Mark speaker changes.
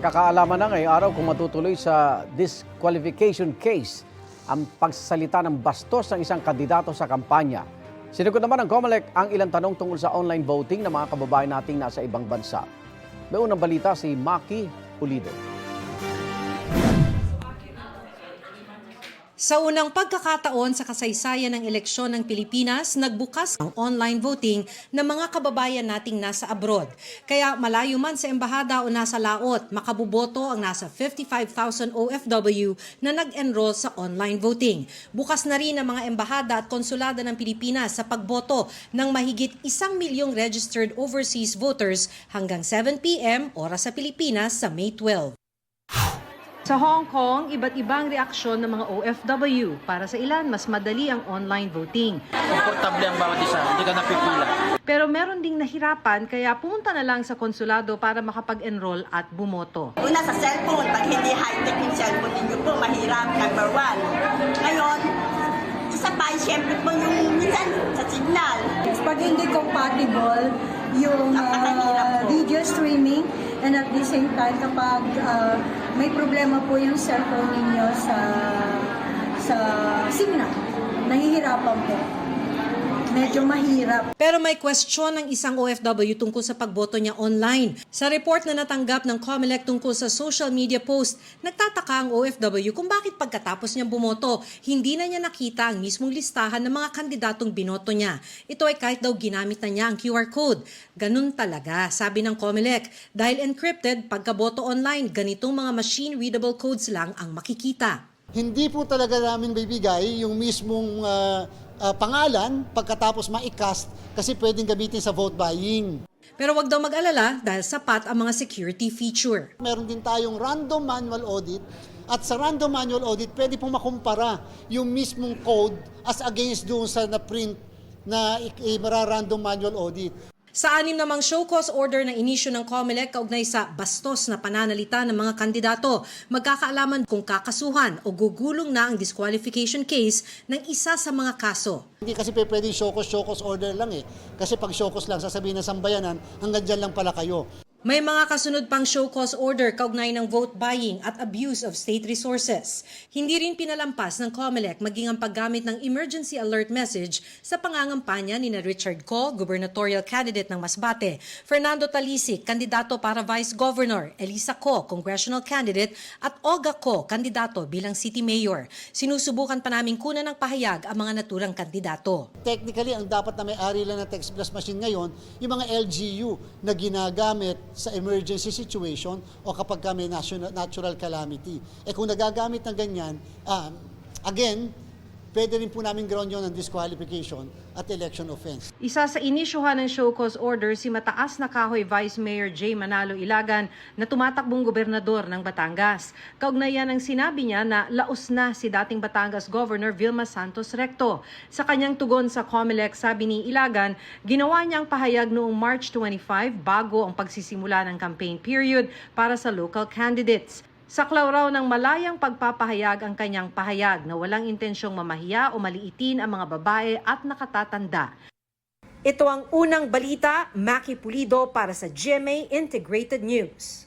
Speaker 1: Pagkakaalaman na ngayong araw kung matutuloy sa disqualification case ang pagsasalita ng bastos ng isang kandidato sa kampanya. Sinagot naman ng COMELEC ang ilang tanong tungkol sa online voting ng mga kababayan nating nasa ibang bansa. May unang balita si Maki Pulido.
Speaker 2: Sa unang pagkakataon sa kasaysayan ng eleksyon ng Pilipinas, nagbukas ang online voting ng mga kababayan nating nasa abroad. Kaya malayo man sa embahada o nasa laot, makabuboto ang nasa 55,000 OFW na nag-enroll sa online voting. Bukas na rin ang mga embahada at konsulada ng Pilipinas sa pagboto ng mahigit 1 milyong registered overseas voters hanggang 7 p.m. oras sa Pilipinas sa May 12. Sa Hong Kong, iba't ibang reaksyon ng mga OFW. Para sa ilan, mas madali ang online voting.
Speaker 3: Komportable ang bawat isa, hindi ka napipila.
Speaker 2: Pero meron ding nahirapan, kaya pumunta na lang sa konsulado para makapag-enroll at bumoto.
Speaker 4: Una sa cellphone, pag hindi high-tech yung cellphone ninyo po, mahirap, number 1. Ngayon, isa pa, siyempre po yung minsan sa signal.
Speaker 5: Pag hindi compatible yung video streaming, and at the same time, kapag may problema po yung cellphone ninyo sa signal, nahihirapan po. Medyo mahirap.
Speaker 2: Pero may question ng isang OFW tungkol sa pagboto niya online. Sa report na natanggap ng COMELEC tungkol sa social media post, nagtataka ang OFW kung bakit pagkatapos niyang bumoto, hindi na niya nakita ang mismong listahan ng mga kandidatong binoto niya. Ito ay kahit daw ginamit na niya ang QR code. Ganun talaga, sabi ng COMELEC. Dahil encrypted, pagkaboto online, ganitong mga machine-readable codes lang ang makikita.
Speaker 6: Hindi po talaga namin bibigay yung mismong pangalan pagkatapos ma-cast kasi pwedeng gamitin sa vote buying.
Speaker 2: Pero wag daw mag-alala dahil sapat ang mga security feature.
Speaker 6: Meron din tayong random manual audit at sa random manual audit pwede pong makumpara yung mismong code as against doon sa na-print na mara-random manual audit.
Speaker 2: Sa 6 namang show cause order na inisyu ng COMELEC kaugnay sa bastos na pananalita ng mga kandidato, magkakaalaman kung kakasuhan o gugulong na ang disqualification case ng isa sa mga kaso.
Speaker 6: Hindi kasi pwedeng show cause order lang eh. Kasi pag show cause lang, sasabihin ng sambayanan, hanggang dyan lang pala kayo.
Speaker 2: May mga kasunod pang show cause order kaugnay ng vote buying at abuse of state resources. Hindi rin pinalampas ng COMELEC maging ang paggamit ng emergency alert message sa pangangampanya ni Richard Co, gubernatorial candidate ng Masbate, Fernando Talisic, kandidato para Vice Governor, Elisa Co, congressional candidate, at Olga Co, kandidato bilang City Mayor. Sinusubukan pa namin kunan ng pahayag ang mga naturang kandidato.
Speaker 6: Technically, ang dapat na may-ari lang ng text plus machine ngayon, yung mga LGU na ginagamit sa emergency situation o kapag may natural calamity. Kung nagagamit ng ganyan, again, pwede rin po namin ground yun ng disqualification at election offense.
Speaker 2: Isa sa inisyuhan ng show cause order si mataas na kahoy Vice Mayor J. Manalo Ilagan na tumatakbong gobernador ng Batangas. Kaugnayan ang sinabi niya na laos na si dating Batangas Governor Vilma Santos Recto. Sa kanyang tugon sa COMELEC, sabi ni Ilagan, ginawa niya ang pahayag noong March 25 bago ang pagsisimula ng campaign period para sa local candidates. Saklaw raw ng malayang pagpapahayag ang kanyang pahayag na walang intensyong mamahiya o maliitin ang mga babae at nakatatanda. Ito ang unang balita, Maki Pulido para sa GMA Integrated News.